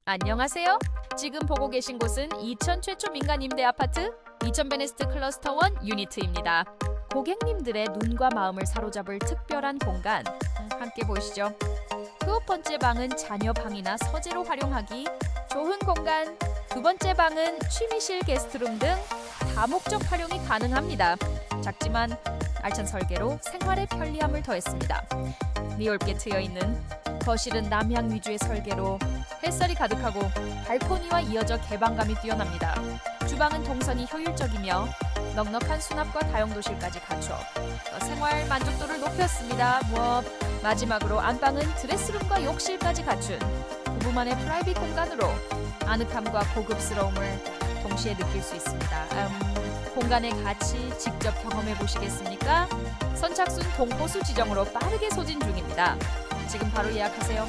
안녕하세요. 지금 보고 계신 곳은 이천 최초 민간 임대 아파트 이천 베네스트 클러스터 1 유니트입니다. 고객님들의 눈과 마음을 사로잡을 특별한 공간 함께 보시죠. 첫 번째 방은 자녀 방이나 서재로 활용하기 좋은 공간. 두 번째 방은 취미실 게스트룸 등 다목적 활용이 가능합니다. 작지만 알찬 설계로 생활의 편리함을 더했습니다. 리올게 트여있는 거실은 남향 위주의 설계로 햇살이 가득하고 발코니와 이어져 개방감이 뛰어납니다. 주방은 동선이 효율적이며 넉넉한 수납과 다용도실까지 갖춰 생활 만족도를 높였습니다. 마지막으로 안방은 드레스룸과 욕실까지 갖춘 부부만의 프라이빗 공간으로 아늑함과 고급스러움을 동시에 느낄 수 있습니다. 공간의 가치 직접 경험해 보시겠습니까? 선착순 동포수 지정으로 빠르게 소진 중입니다. 지금 바로 예약하세요.